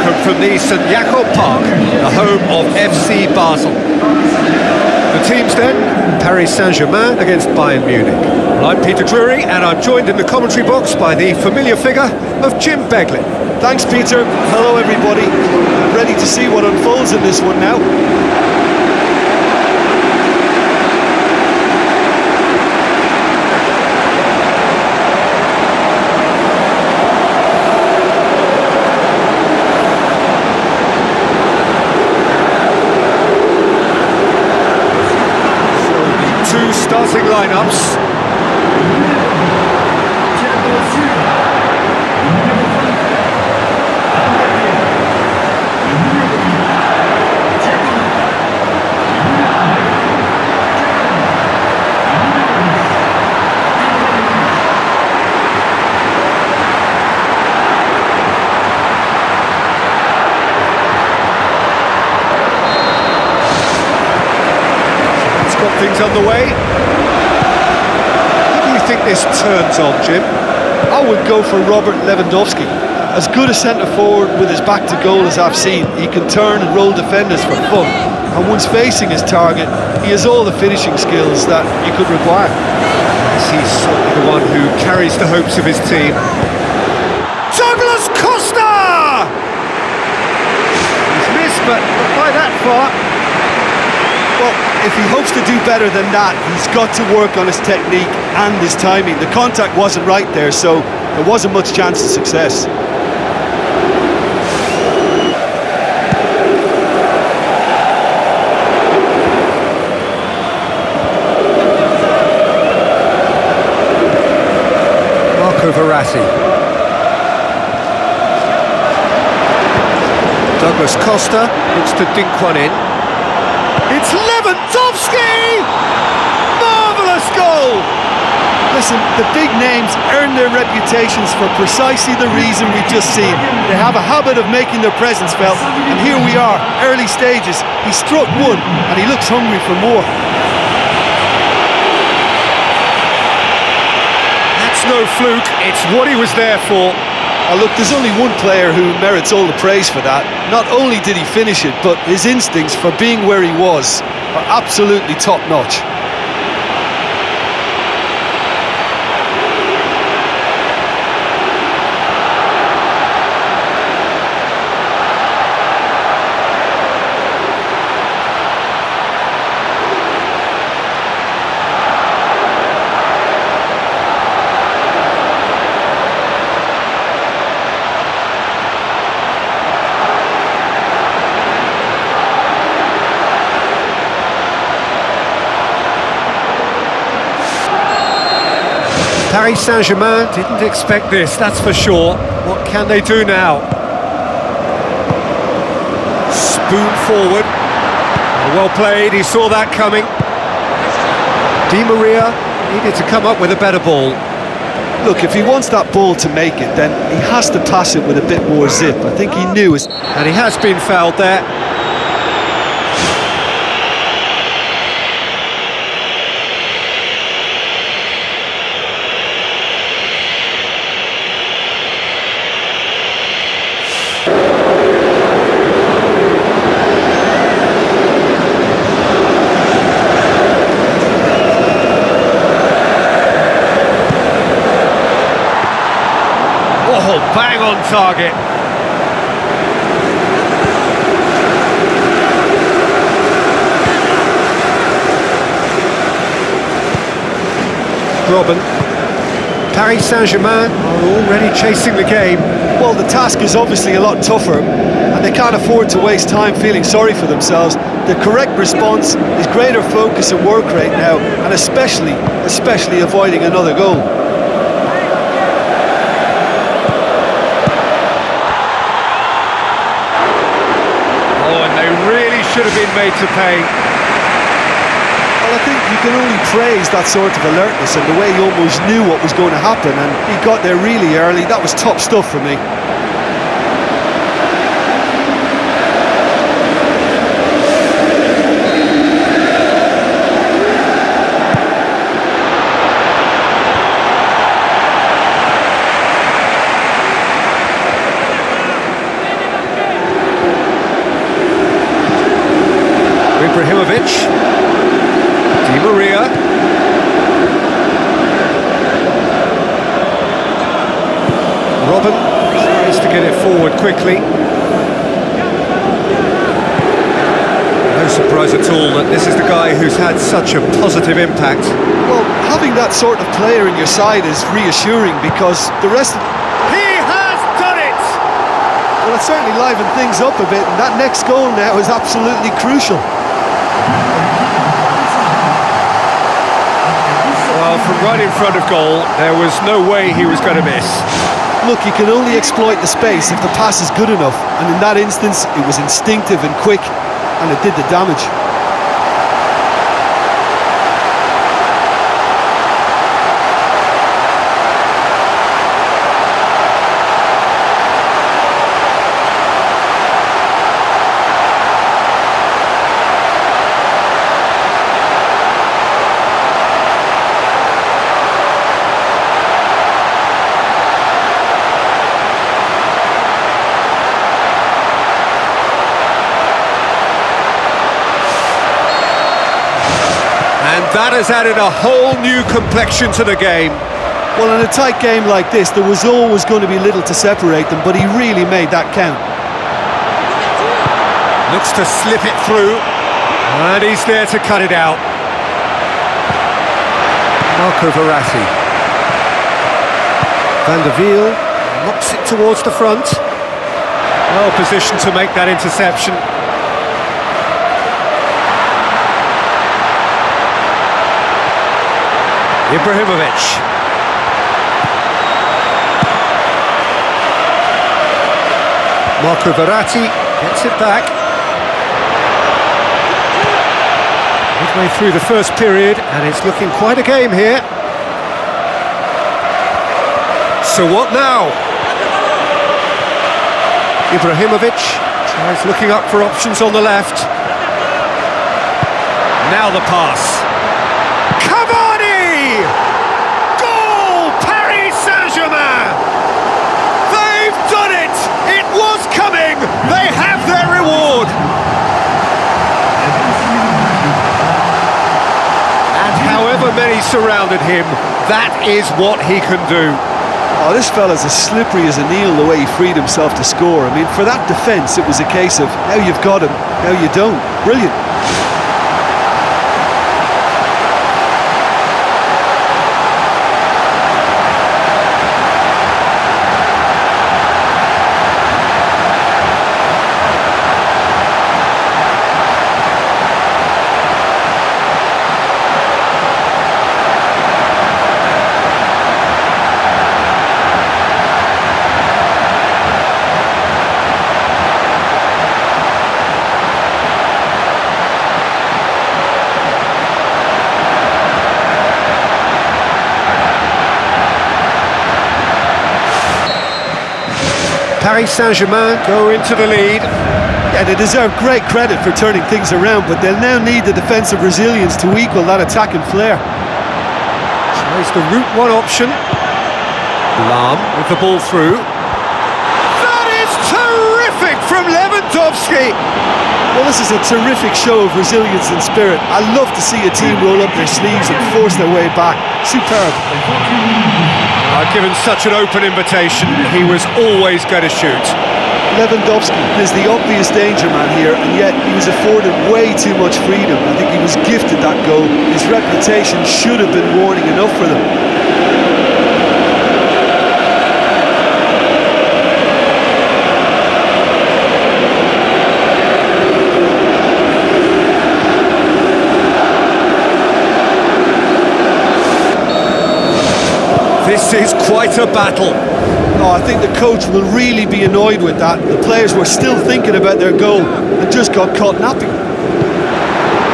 welcome from the St. Jakob Park, the home of FC Basel. The teams then, Paris Saint-Germain against Bayern Munich. Well, I'm Peter Drury, and I'm joined in the commentary box by the familiar figure of Jim Beglin. Thanks, Peter. Hello, everybody. Ready to see what unfolds in this one now. Two starting lineups. Things underway. Who do you think this turns on, Jim? I would go for Robert Lewandowski. As good a centre-forward with his back to goal as I've seen. He can turn and roll defenders for fun. And once facing his target, he has all the finishing skills that you could require. Yes, he's certainly the one who carries the hopes of his team. Douglas Costa! He's missed, but not by that far. Well, if he hopes to do better than that, he's got to work on his technique and his timing. The contact wasn't right there, so there wasn't much chance of success. Marco Verratti. Douglas Costa looks to dink one in. It's Lewandowski! Marvellous goal! Listen, the big names earn their reputations for precisely the reason we've just seen. They have a habit of making their presence felt, and here we are, early stages. He struck one, and he looks hungry for more. That's no fluke, it's what he was there for. Oh, look, there's only one player who merits all the praise for that. Not only did he finish it, but his instincts for being where he was are absolutely top-notch. Paris Saint-Germain didn't expect this, that's for sure. What can they do now? Spoon forward. Well played, he saw that coming. Di Maria needed to come up with a better ball. Look, if he wants that ball to make it, then he has to pass it with a bit more zip. I think he knew it. And he has been fouled there. Oh, bang on target. Robin. Paris Saint-Germain are already chasing the game. Well, the task is obviously a lot tougher, and they can't afford to waste time feeling sorry for themselves. The correct response is greater focus and work rate now, and especially avoiding another goal. Should have been made to pay. Well, I think you can only praise that sort of alertness and the way he almost knew what was going to happen, and he got there really early. That was top stuff for me. Ibrahimovic. Di Maria. Robin tries to get it forward quickly. No surprise at all that this is the guy who's had such a positive impact. Well, having that sort of player in your side is reassuring because the rest of... He has done it! Well, it certainly livened things up a bit, and that next goal now is absolutely crucial. Well, from right in front of goal, there was no way he was going to miss. Look, you can only exploit the space if the pass is good enough, and in that instance, it was instinctive and quick, and it did the damage. That has added a whole new complexion to the game. Well, in a tight game like this, there was always going to be little to separate them, but he really made that count. Looks to slip it through, and he's there to cut it out. Marco Verratti. Van der Wiel knocks it towards the front. Well positioned to make that interception. Ibrahimovic. Marco Verratti gets it back. Midway through the first period, and it's looking quite a game here. So what now? Ibrahimovic tries looking up for options on the left. Now the pass. Goal! Paris Saint-Germain! They've done it! It was coming! They have their reward! And however many surrounded him, that is what he can do. Oh, this fella's as slippery as an eel the way he freed himself to score. I mean, for that defence, it was a case of now you've got him, now you don't. Brilliant. Paris Saint-Germain go into the lead. Yeah, they deserve great credit for turning things around, but they'll now need the defensive resilience to equal that attacking flair. Tries the route one option. Lahm with the ball through. That is terrific from Lewandowski! Well, this is a terrific show of resilience and spirit. I love to see a team roll up their sleeves and force their way back. Superb. Given such an open invitation, he was always going to shoot. Lewandowski is the obvious danger man here, and yet he was afforded way too much freedom. I think he was gifted that goal. His reputation should have been warning enough for them. This is quite a battle. Oh, I think the coach will really be annoyed with that. The players were still thinking about their goal and just got caught napping.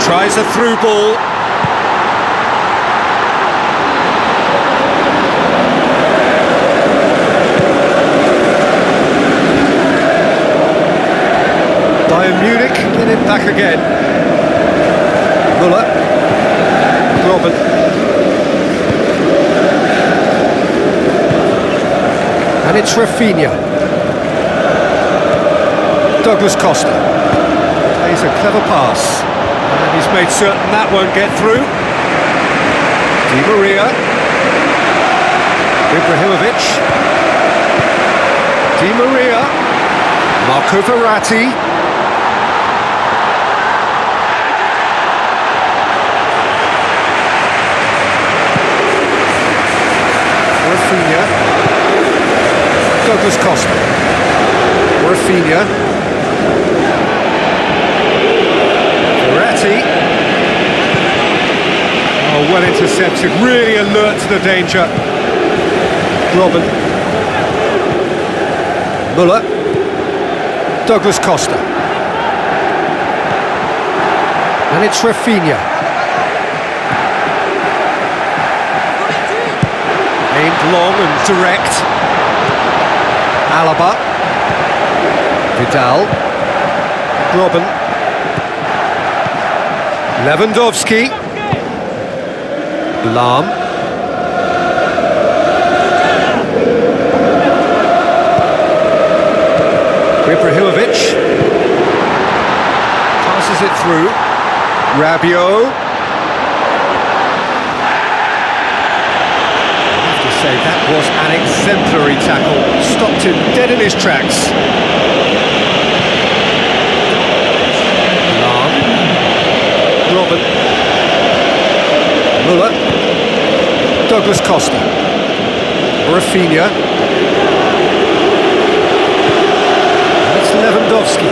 Tries a through ball. Bayern Munich get it back again. Müller. Robin. And it's Rafinha. Douglas Costa plays a clever pass. And he's made certain that won't get through. Di Maria. Ibrahimovic. Di Maria. Marco Verratti. Rafinha. Douglas Costa. Rafinha. Verratti. Oh, well intercepted, really alert to the danger. Robben. Muller. Douglas Costa. And it's Rafinha. Aimed long and direct. Alaba. Vidal. Robben. Lewandowski. Lahm. Ibrahimovic. Passes it through. Rabiot. Say that was an exemplary tackle, stopped him dead in his tracks. Lahm. Robben. Muller. Douglas Costa. Rafinha. That's Lewandowski.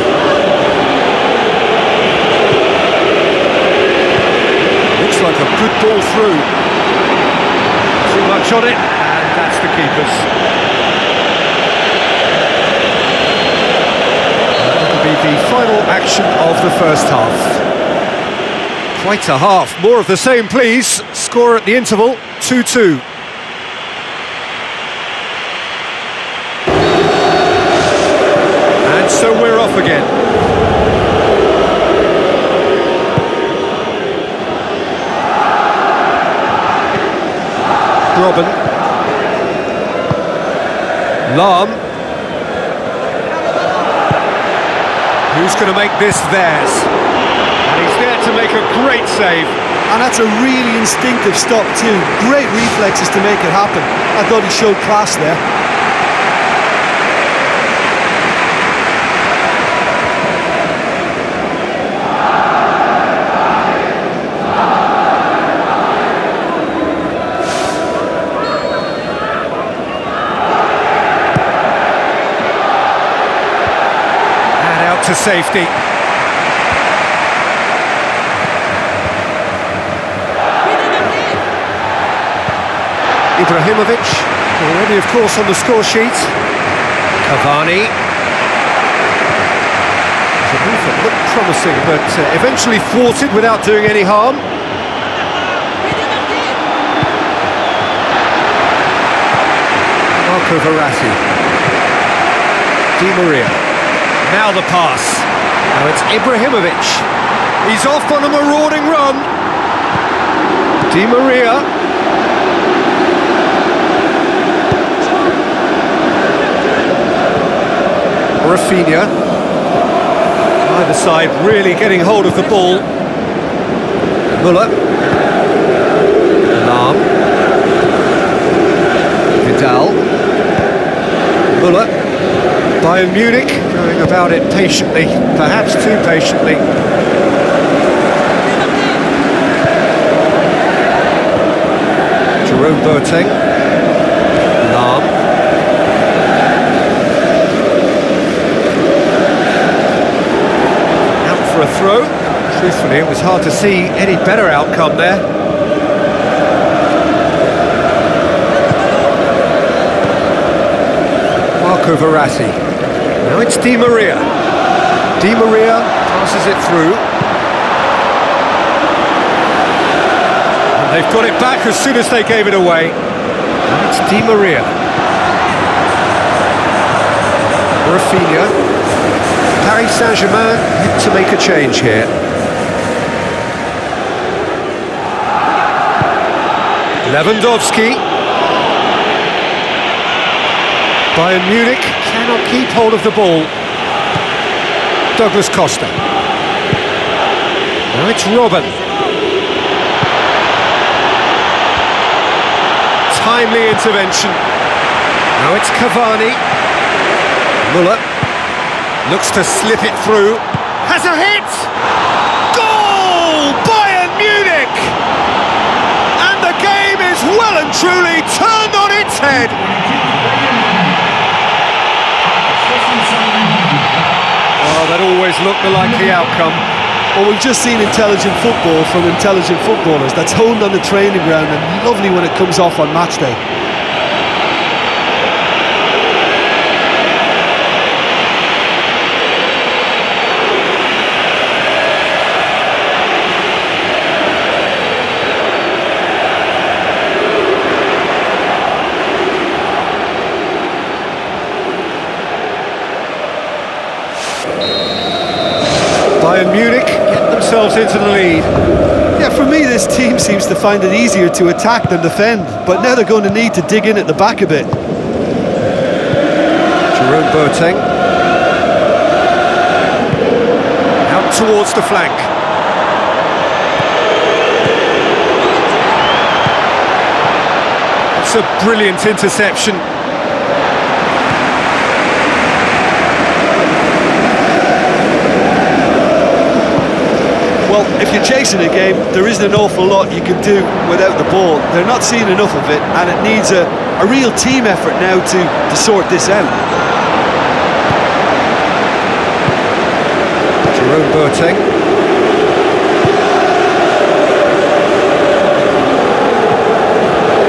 Looks like a good ball through. Too much on it, and that's the keeper's. That'll be the final action of the first half. Quite a half. More of the same, please. Score at the interval, 2-2. And so we're off again. Robben. Lahm. Who's going to make this theirs? And he's there to make a great save. And that's a really instinctive stop too. Great reflexes to make it happen. I thought he showed class there. To safety. Ibrahimovic, already of course on the score sheet. Cavani. It's a move that looked promising, but eventually thwarted without doing any harm. Marco Verratti. Di Maria. Now the pass. Now it's Ibrahimovic. He's off on a marauding run. Di Maria. Rafinha. Either side really getting hold of the ball. Muller. Lahm. Vidal. Muller. Bayern Munich going about it patiently, perhaps too patiently. Jerome Boateng. Lahm. Out for a throw. Truthfully, it was hard to see any better outcome there. Marco Verratti. Now it's Di Maria. Di Maria passes it through. And they've got it back as soon as they gave it away. And it's Di Maria. Rafinha. Paris Saint-Germain need to make a change here. Lewandowski. Bayern Munich cannot keep hold of the ball. Douglas Costa. Now it's Robben. Timely intervention. Now it's Cavani. Müller looks to slip it through. Has a hit! Goal! Bayern Munich! And the game is well and truly turned on its head. Oh, that always looked the likely outcome. Well, we've just seen intelligent football from intelligent footballers. That's honed on the training ground and lovely when it comes off on match day. Bayern Munich get themselves into the lead. Yeah, for me this team seems to find it easier to attack than defend, but now they're going to need to dig in at the back a bit. Jerome Boateng. Out towards the flank. It's a brilliant interception. Well, if you're chasing a game, there isn't an awful lot you can do without the ball. They're not seeing enough of it, and it needs a real team effort now to sort this out. Jerome Boateng.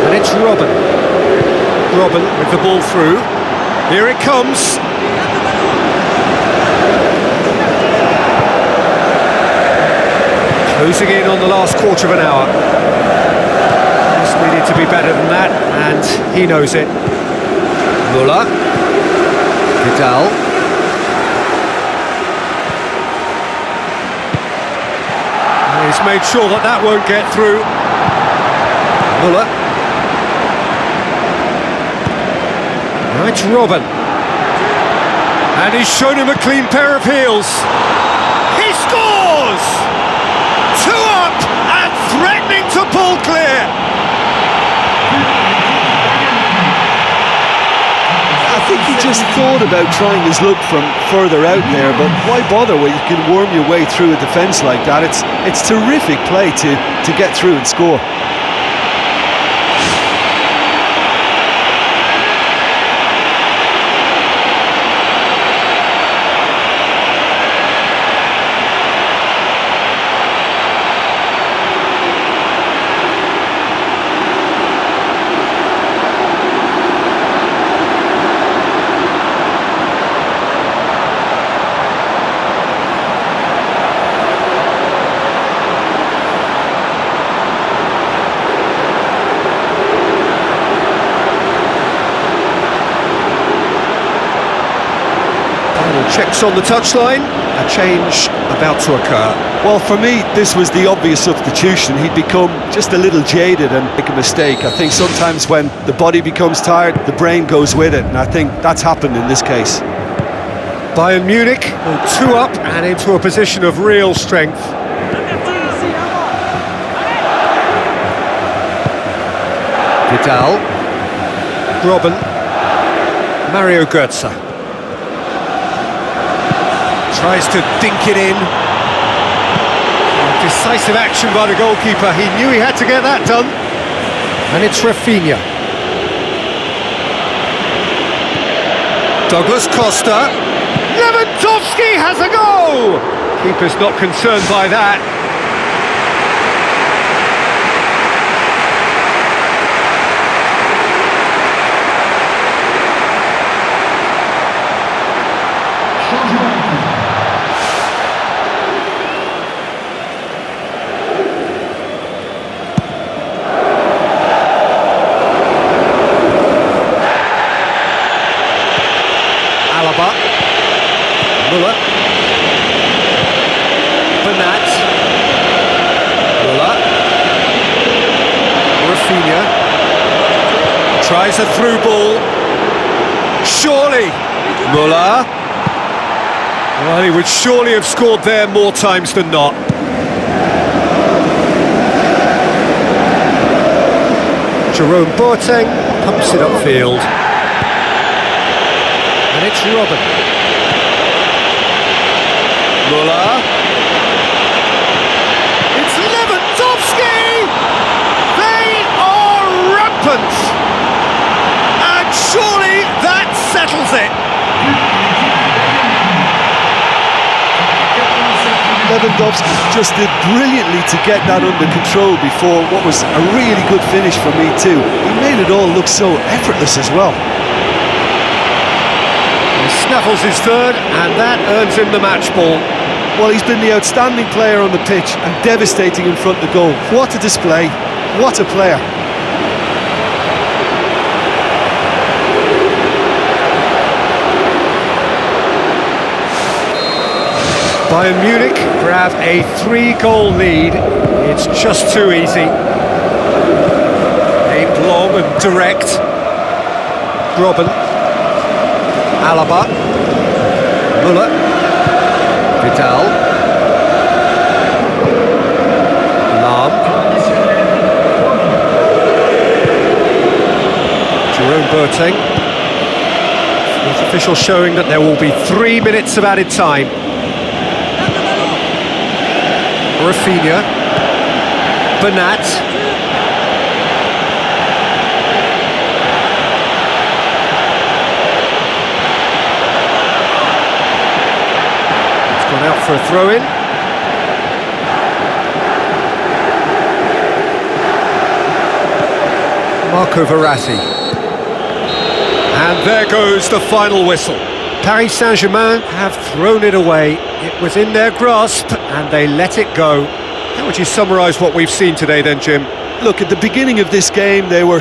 And it's Robben. Robben with the ball through. Here it comes. Closing in on the last quarter of an hour. Just needed to be better than that, and he knows it. Müller. Vidal. He's made sure that that won't get through. Müller. Now it's Robben. And he's shown him a clean pair of heels. He scores! 2 up and threatening to pull clear. I think he just thought about trying his luck from further out there, but why bother when you can worm your way through a defence like that? It's terrific play to get through and score. Checks on the touchline, a change about to occur. Well, for me, this was the obvious substitution. He'd become just a little jaded and make a mistake. I think sometimes when the body becomes tired, the brain goes with it, and I think that's happened in this case. Bayern Munich 2 up and into a position of real strength. Vidal. Robben. Mario Götze. Tries to dink it in. Decisive action by the goalkeeper. He knew he had to get that done. And it's Rafinha. Douglas Costa. Lewandowski has a goal! Keeper's not concerned by that. Müller. Bernat. Müller. Rafinha. Tries a through ball. Surely. Müller. Well, he would surely have scored there more times than not. Jerome Boateng pumps it upfield. And it's Robin. Muller. It's Lewandowski! They are rampant! And surely that settles it! Lewandowski just did brilliantly to get that under control before what was a really good finish for me too. He made it all look so effortless as well. He snaffles his third, and that earns him the match ball. Well, he's been the outstanding player on the pitch and devastating in front of the goal. What a display, what a player. Bayern Munich grab a 3-goal lead. It's just too easy. Aimed long and direct. Robin. Alaba. Muller. Vidal. Lahm. Jerome Boateng. With official showing that there will be 3 minutes of added time. Rafinha, Bernat, it's gone out for a throw-in. Marco Verratti, and there goes the final whistle. Paris Saint-Germain have thrown it away. It was in their grasp and they let it go. How would you summarise what we've seen today then, Jim? Look, at the beginning of this game they were